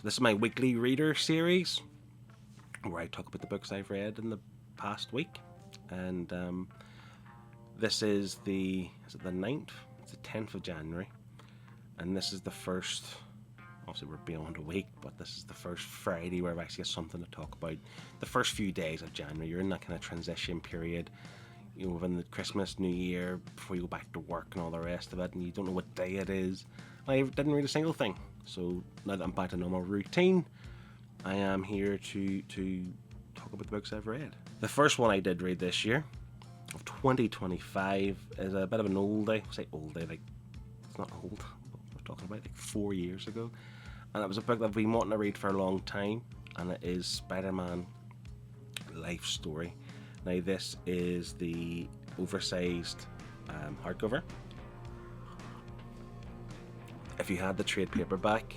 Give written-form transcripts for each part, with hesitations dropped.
This is my weekly reader series where I talk about the books I've read in the past week. And this is the 9th? It's the 10th of January. And this is the first, obviously we're beyond a week, but this is the first Friday where I've actually got something to talk about. The first few days of January, you're in that kind of transition period, you know, within the Christmas, New Year, before you go back to work and all the rest of it, and you don't know what day it is. I didn't read a single thing. So now that I'm back to normal routine, I am here to talk about the books I've read. The first one I did read this year, of 2025, is a bit of an oldie. I say oldie, like, it's not old. We're talking about like 4 years ago. And it was a book that I've been wanting to read for a long time, and it is Spider-Man Life Story. Now this is the oversized hardcover. If you had the trade paperback,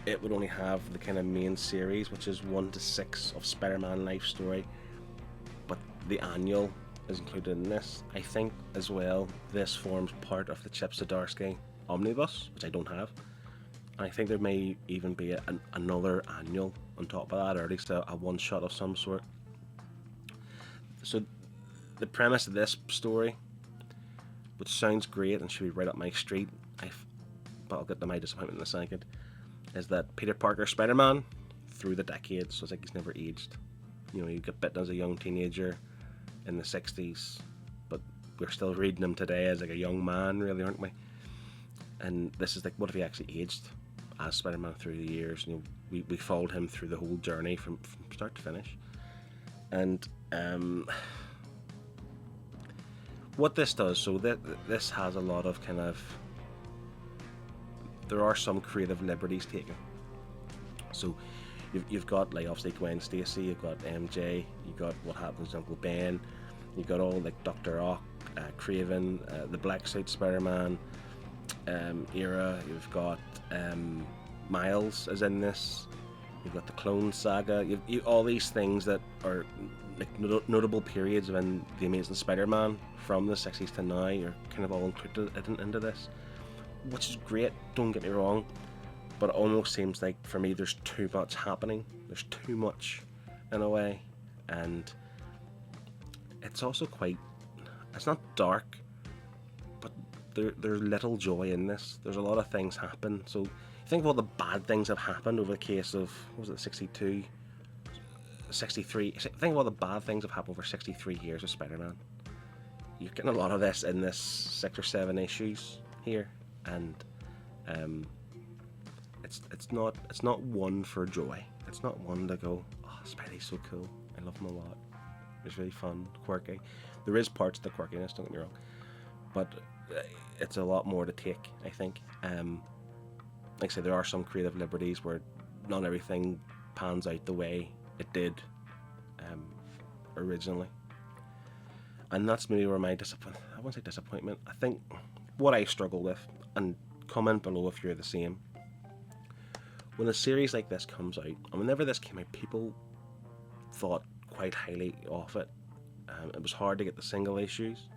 it would only have the kind of main series, which is 1 to 6 of Spider-Man Life Story, but the annual is included in this. I think as well this forms part of the Chip Zdarsky omnibus, which I don't have, and I think there may even be another annual on top of that, or at least a one shot of some sort. So the premise of this story, which sounds great and should be right up my street, but I'll get to my disappointment in a second, is that Peter Parker Spider-Man, through the decades, so it's like he's never aged. You know, he got bitten as a young teenager in the 60s, but we're still reading him today as like a young man, really, aren't we? And this is like, what if he actually aged as Spider-Man through the years? You know, we followed him through the whole journey from start to finish. And what this does, so this has a lot of kind of, there are some creative liberties taken. So you've got, like, obviously Gwen Stacy, you've got MJ, you've got what happens to Uncle Ben, you've got all like Dr. Ock, Craven, the Black Suit Spider-Man era, you've got Miles is in this, you've got the Clone Saga, you all these things that are like notable periods within the Amazing Spider-Man from the 60s to now are kind of all included into this, which is great, don't get me wrong, but it almost seems like for me there's too much happening, there's too much in a way, and it's also quite, it's not dark, but there's little joy in this. There's a lot of things happen, so think of all the bad things that have happened over the case of, what was it, 62, 63, think of all the bad things that have happened over 63 years of Spider-Man. You're getting a lot of this in this 6 or 7 issues here, and it's not one for joy. It's not one to go, oh, Spidey's so cool, I love him a lot, it's really fun, quirky. There is parts of the quirkiness, don't get me wrong, but it's a lot more to take, I think. Like I say, there are some creative liberties where not everything pans out the way it did originally, and that's maybe where my I won't say disappointment, I think what I struggle with, and comment below if you're the same. When a series like this comes out, and whenever this came out, people thought quite highly of it. It was hard to get the single issues.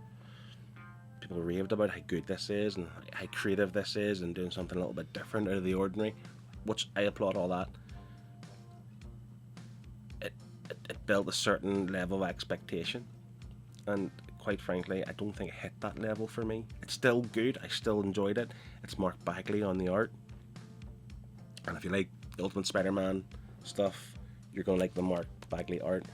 People raved about how good this is and how creative this is and doing something a little bit different out of the ordinary, which I applaud all that. It built a certain level of expectation, and quite frankly, I don't think it hit that level for me. It's still good, I still enjoyed it. It's Mark Bagley on the art, and if you like the Ultimate Spider-Man stuff, you're going to like the Mark Bagley art.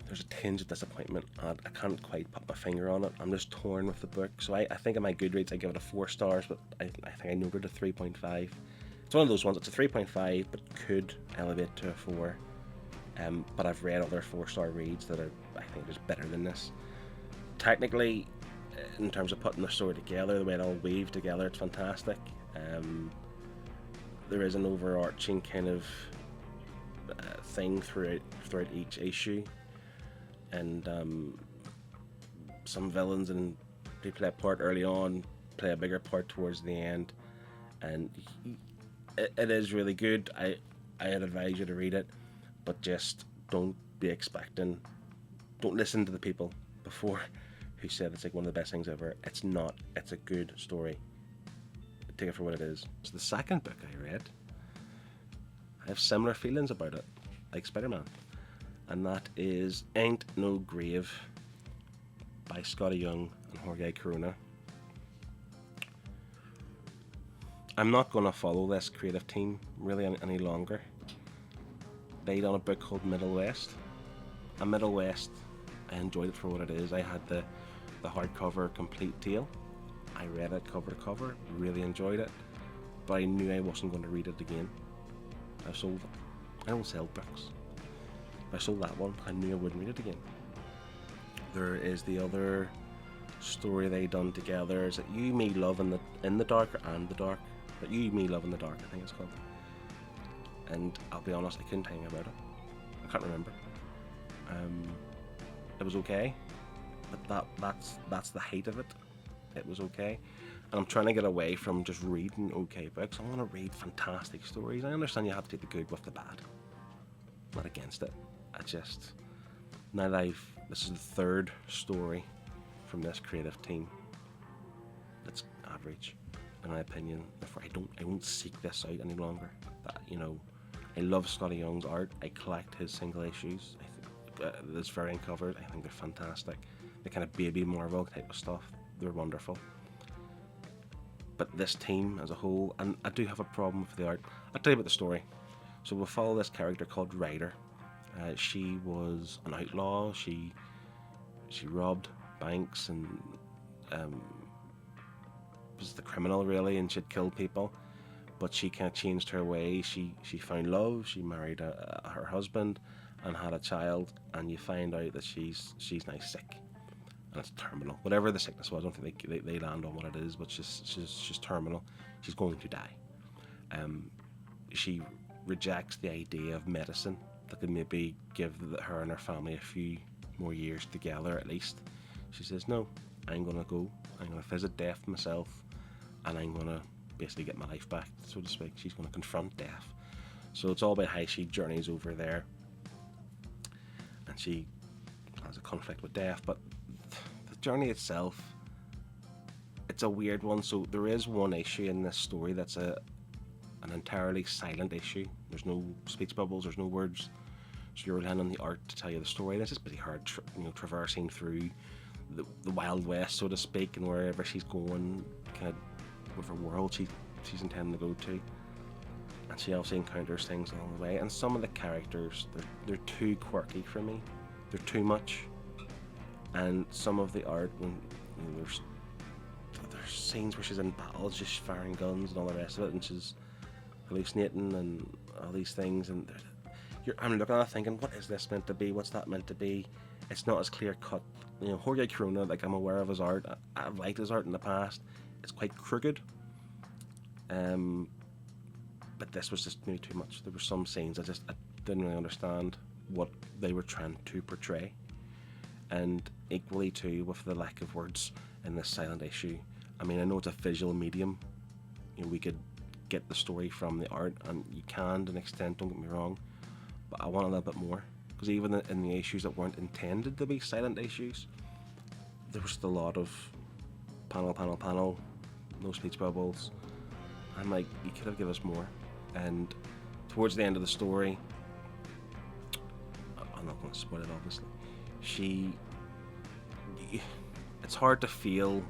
There's a tinge of disappointment, and I can't quite put my finger on it. I'm just torn with the book. So I think in my Goodreads I give it a 4 stars, but I think I noted a 3.5. It's one of those ones, it's a 3.5, but could elevate to a 4. But I've read other 4-star reads that are, I think, just better than this. Technically, in terms of putting the story together, the way it all weaved together, it's fantastic. There is an overarching kind of thing throughout each issue, and some villains, and they play a part early on, play a bigger part towards the end, and it is really good. I'd advise you to read it, but just don't listen to the people before who said it's like one of the best things ever. It's not. It's a good story. take it for what it is. So the second book I read, I have similar feelings about it, like Spider-Man, and that is Ain't No Grave by Skottie Young and Jorge Corona. I'm not going to follow this creative team really any longer. They done a book called Middle West. And Middle West, I enjoyed it for what it is. I had the hardcover complete tale. I read it cover to cover, really enjoyed it, but I knew I wasn't going to read it again. I sold it. I don't sell books. If I sold that one, I knew I wouldn't read it again. There is the other story they done together. Is it You, Me, Love in the Dark or And the Dark? But You, Me, Love in the Dark, I think it's called. And I'll be honest, I couldn't tell you about it. I can't remember. It was okay, but that's the height of it. It was okay, and I'm trying to get away from just reading okay books. I want to read fantastic stories. I understand you have to take the good with the bad. I'm not against it. I just, now that this is the third story from this creative team that's average, in my opinion. Therefore, I won't seek this out any longer. I love Skottie Young's art. I collect his single issues. I think it's very uncovered. I think they're fantastic. The kind of baby Marvel type of stuff. They're wonderful. But this team as a whole, and I do have a problem with the art. I'll tell you about the story. So we'll follow this character called Ryder. She was an outlaw. She robbed banks and was the criminal really, and she'd killed people. But she kind of changed her ways. She found love. She married her husband and had a child. And you find out that she's now sick. And it's terminal. Whatever the sickness was, I don't think they land on what it is, but she's terminal. She's going to die. She rejects the idea of medicine that could maybe give her and her family a few more years together at least. She says, no, I'm going to go. I'm going to visit death myself, and I'm going to basically get my life back, so to speak. She's going to confront death. So it's all about how she journeys over there, and she has a conflict with death, but the journey itself, it's a weird one. So there is one issue in this story that's an entirely silent issue. There's no speech bubbles, there's no words, so you're relying on the art to tell you the story. This is pretty hard, traversing through the Wild West, so to speak, and wherever she's going, kind of whatever world she's intending to go to. And she obviously encounters things along the way, and some of the characters, they're too quirky for me. They're too much. And some of the art, when there's scenes where she's in battles, just firing guns and all the rest of it, and she's hallucinating and all these things, and I'm looking at it thinking, what is this meant to be? What's that meant to be? It's not as clear cut. Jorge Corona, like, I'm aware of his art. I've liked his art in the past. It's quite crooked. But this was just maybe too much. There were some scenes I didn't really understand what they were trying to portray. And equally too with the lack of words in this silent issue. I mean, I know it's a visual medium. We could get the story from the art, and you can to an extent, don't get me wrong, but I want a little bit more, because even in the issues that weren't intended to be silent issues, there was still a lot of panel, no speech bubbles. I'm like, you could have given us more. And towards the end of the story, I'm not going to spoil it obviously, it's hard to feel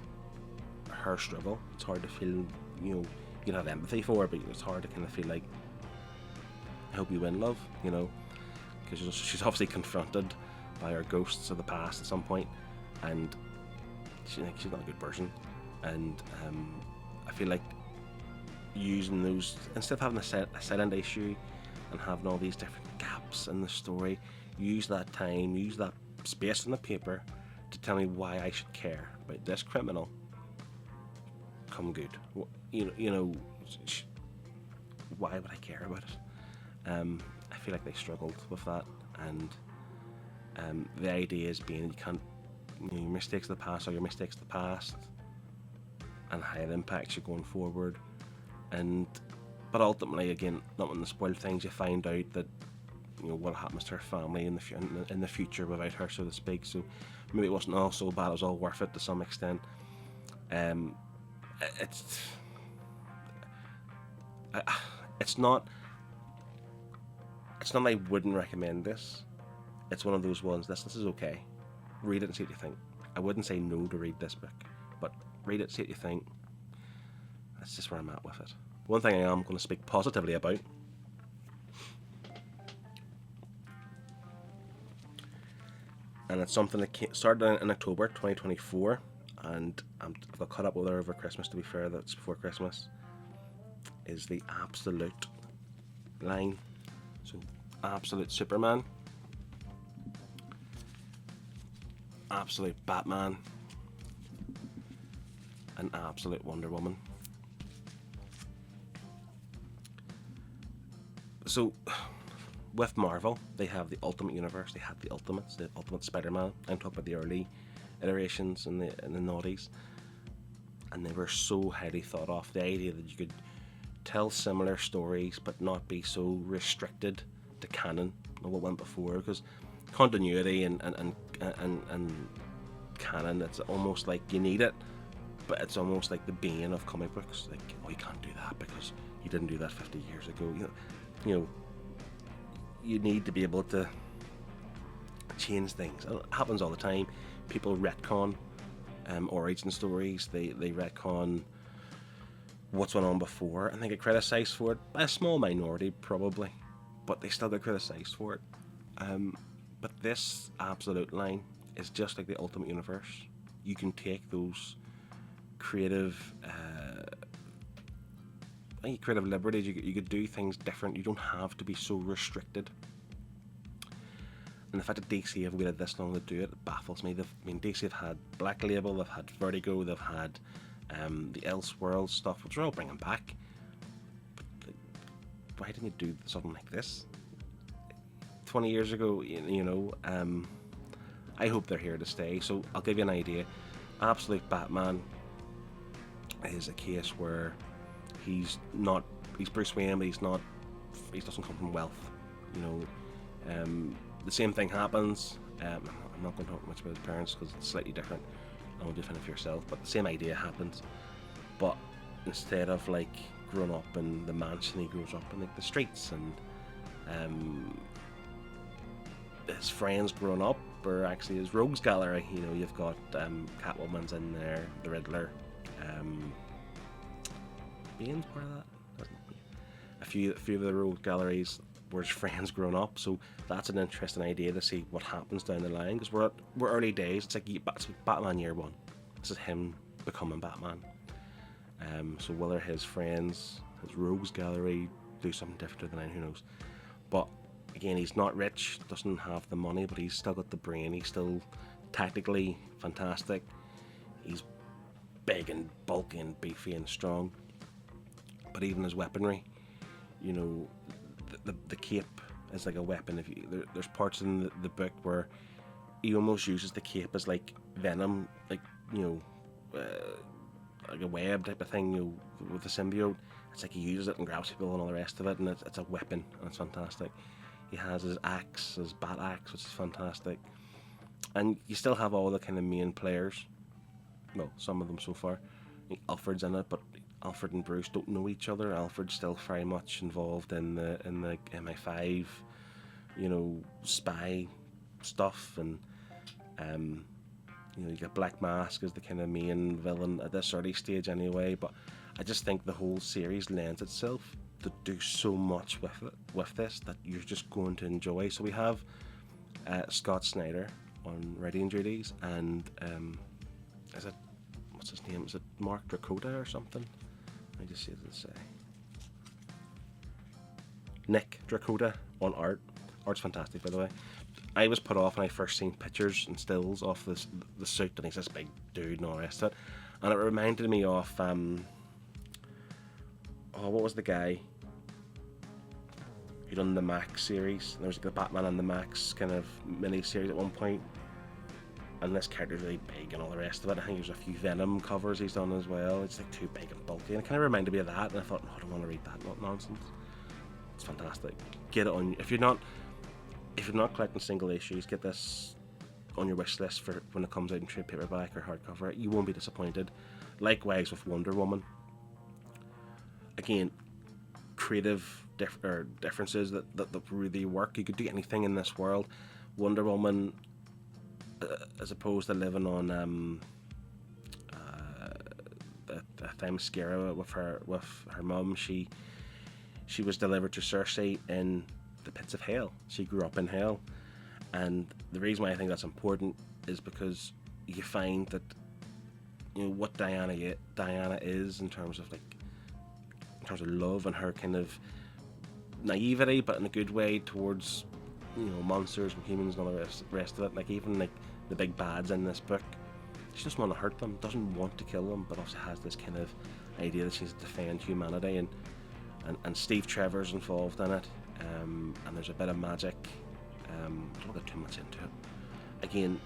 her struggle. It's hard to feel, you can have empathy for her, but it's hard to kind of feel like, I hope you win, love, because she's obviously confronted by her ghosts of the past at some point, and she's not a good person. And I feel like using those, instead of having a silent issue and having all these different gaps in the story, use that time, use that space on the paper to tell me why I should care about this criminal. Come good. Why would I care about it? I feel like they struggled with that, and the idea is being, you can't, your mistakes of the past are your mistakes of the past, and how it impacts you going forward. But ultimately, again, not wanting to spoil things, you find out that what happens to her family in the future without her, so to speak. So maybe it wasn't all so bad; it was all worth it to some extent. It's it's not I wouldn't recommend this. It's one of those ones. This is okay. Read it and see what you think. I wouldn't say no to read this book, but read it, see what you think. That's just where I'm at with it. One thing I am going to speak positively about, and it's something that started in October 2024, and I've got caught up with her over Christmas, to be fair, that's before Christmas, is the Absolute line. So, Absolute Superman, Absolute Batman, and Absolute Wonder Woman. So, with Marvel, they have the Ultimate Universe. They had the Ultimates, the Ultimate Spider-Man. I'm talking about the early iterations in the noughties, and they were so highly thought of. The idea that you could tell similar stories but not be so restricted to canon of what went before, because continuity and canon, it's almost like you need it, but it's almost like the bane of comic books. Like, oh, you can't do that because you didn't do that 50 years ago. You know, you need to be able to change things. It happens all the time. People retcon origin stories. They retcon what's went on before, and they get criticised for it by a small minority, probably, but they still get criticised for it. But this Absolute line is just like the Ultimate Universe. You can take those creative liberties. You could do things different. You don't have to be so restricted. And the fact that DC have waited this long to do it baffles me. DC have had Black Label, they've had Vertigo, they've had the Elseworld stuff, which we're all bringing back. But why didn't you do something like this 20 years ago? I hope they're here to stay. So I'll give you an idea. Absolute Batman is a case where he's Bruce Wayne, but he doesn't come from wealth. The same thing happens. I'm not going to talk much about his parents because it's slightly different. I won't defend it for yourself, but the same idea happens. But instead of like growing up in the mansion, he grows up in like the streets, and his friends growing up are actually his rogues gallery. You've got Catwoman's in there, the Riddler, Bane's part of that. A few of the rogue galleries were his friends growing up, so that's an interesting idea to see what happens down the line, because we're early days. It's like Batman Year One. This is him becoming Batman. So whether his friends, his rogues gallery, do something different than who knows. But again, he's not rich, doesn't have the money, but he's still got the brain. He's still tactically fantastic. He's big and bulky and beefy and strong. But even his weaponry, the cape is like a weapon. There's parts in the book where he almost uses the cape as like venom, like like a web type of thing. With the symbiote, it's like he uses it and grabs people and all the rest of it, and it's a weapon, and it's fantastic. He has his axe, his bat axe, which is fantastic. And you still have all the kind of main players. Well, some of them so far. Alfred's in it, but Alfred and Bruce don't know each other. Alfred's still very much involved in the MI5, spy stuff, and you got Black Mask as the kind of main villain at this early stage anyway. But I just think the whole series lends itself to do so much with this that you're just going to enjoy. So we have Scott Snyder on writing duties, and what's his name? Is it Mark Dracota or something? I just see it say Nick Dracota on art. Art's fantastic, by the way. I was put off when I first seen pictures and stills of the suit, and he's this big dude and all the rest of it. And it reminded me of what was the guy who done the Max series? There was like the Batman and the Max kind of mini series at one point, and this character's really big and all the rest of it. I think there's a few Venom covers he's done as well. It's like too big and bulky, and it kind of reminded me of that. And I thought, no, I don't want to read that nonsense. It's fantastic. Get it on. If you're not collecting single issues, get this on your wish list for when it comes out in trade paperback or hardcover. You won't be disappointed. Likewise with Wonder Woman. Again, creative differences that really work. You could do anything in this world. Wonder Woman, as opposed to living on the Themyscira with her mum, she was delivered to Cersei in the pits of hell. She grew up in hell, and the reason why I think that's important is because you find that, you know, what Diana is in terms of love and her kind of naivety, but in a good way, towards, you know, monsters and humans and all the rest of it. Like, even like the big bads in this book, she doesn't want to hurt them, doesn't want to kill them, but also has this kind of idea that she's to defend humanity, and Steve Trevor's involved in it, and there's a bit of magic. I don't get too much into it. Again,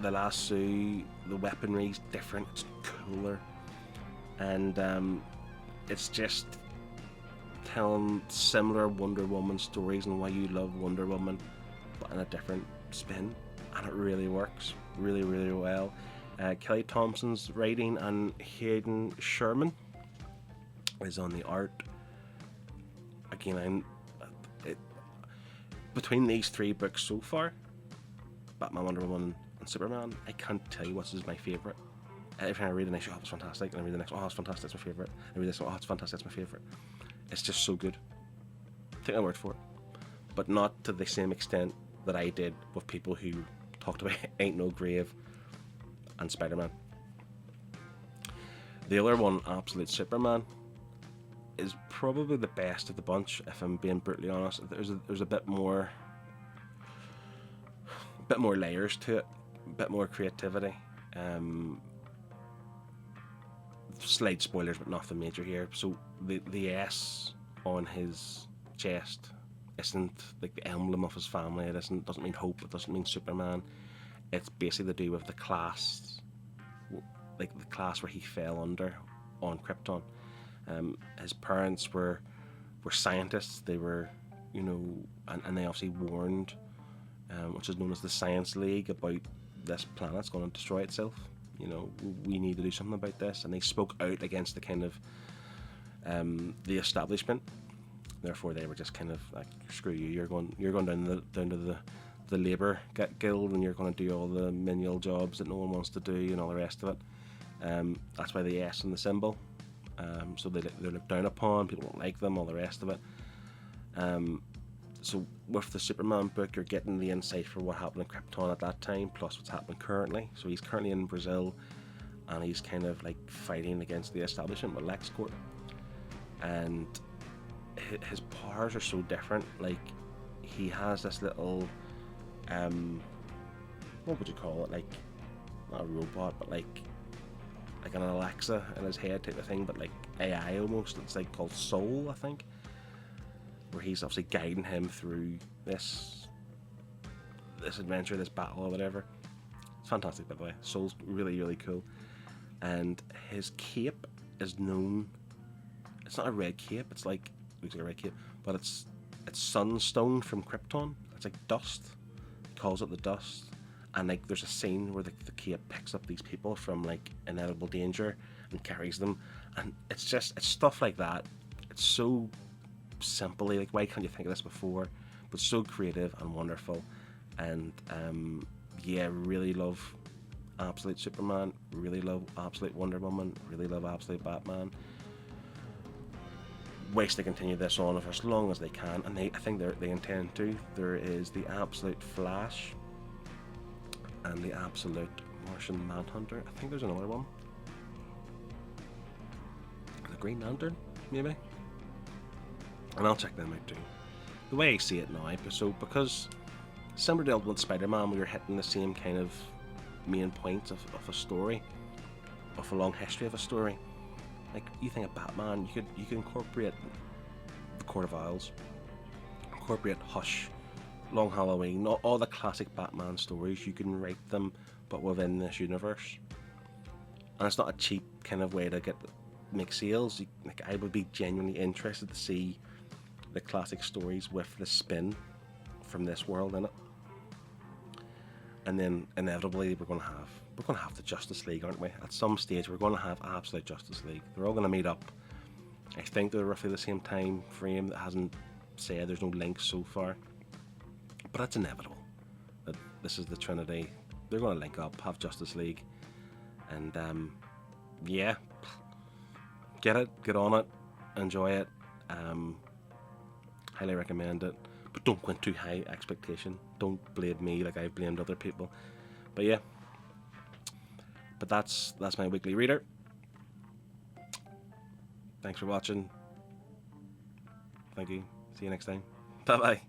the lasso, the weaponry's different, it's cooler, and it's just telling similar Wonder Woman stories and why you love Wonder Woman, but in a different spin, and it really works really, really well. Kelly Thompson's writing and Hayden Sherman is on the art. Again, between these three books so far, Batman, Wonder Woman and Superman, I can't tell you which is my favourite. Every time I read the next, oh, it's fantastic, and I read the next, oh, it's fantastic, it's my favourite. I read this, oh, it's fantastic, it's my favourite. It's just so good. Take my word for it. But not to the same extent that I did with people who talked about Ain't No Grave and Spider-Man. The other one, Absolute Superman, is probably the best of the bunch, if I'm being brutally honest. There's a bit more layers to it, a bit more creativity. Slight spoilers, but nothing major here. So the S on his chest isn't like the emblem of his family. It doesn't mean hope. It doesn't mean Superman. It's basically to do with the class, like the class where he fell under on Krypton. His parents were scientists. They were, you know, and they obviously warned, which is known as the Science League, about this planet's going to destroy itself. You know, we need to do something about this, and they spoke out against the kind of the establishment. Therefore, they were just kind of like, screw you. You're going down to the labour guild, and you're going to do all the menial jobs that no one wants to do, and all the rest of it. That's why the S in the symbol. So they're looked down upon. People don't like them. All the rest of it. So with the Superman book, you're getting the insight for what happened in Krypton at that time, plus what's happening currently. So he's currently in Brazil, and he's kind of like fighting against the establishment with LexCorp. And his powers are so different. Like, he has this little, what would you call it? Like, not a robot, but like an Alexa in his head type of thing, but like AI almost. It's like called Soul, I think, where he's obviously guiding him through this adventure, this battle or whatever. It's fantastic, by the way. Soul's really, really cool. And his cape is known, it's not a red cape, it's like, looks like a red cape, but it's sunstone from Krypton. It's like dust. He calls it the dust. And like, there's a scene where the cape picks up these people from like inevitable danger and carries them, and it's stuff like that. It's so simply, like, why can't you think of this before? But so creative and wonderful. And yeah, really love Absolute Superman, really love Absolute Wonder Woman, really love Absolute Batman. Ways to continue this on for as long as they can, and I think they intend to. There is the Absolute Flash and the Absolute Martian Manhunter. I think there's another one. The Green Lantern, maybe? And I'll check them out too. The way I see it now, so because similar to with Spider-Man, we were hitting the same kind of main points of a story, of a long history of a story. Like, you think of Batman, you could incorporate the Court of Owls, incorporate Hush, Long Halloween, all the classic Batman stories. You can write them, but within this universe. And it's not a cheap kind of way to make sales. Like, I would be genuinely interested to see the classic stories with the spin from this world in it. And then inevitably we're going to have the Justice League, aren't we? At some stage we're going to have Absolute Justice League. They're all going to meet up I think they're roughly the same time frame. That hasn't said, there's no links so far, but that's inevitable. That this is the Trinity. They're going to link up, have Justice League, and yeah, get it, get on it, enjoy it. Highly recommend it, but don't go in too high expectation. Don't blame me like I've blamed other people. But yeah, but that's my weekly reader. Thanks for watching. Thank you. See you next time. Bye bye.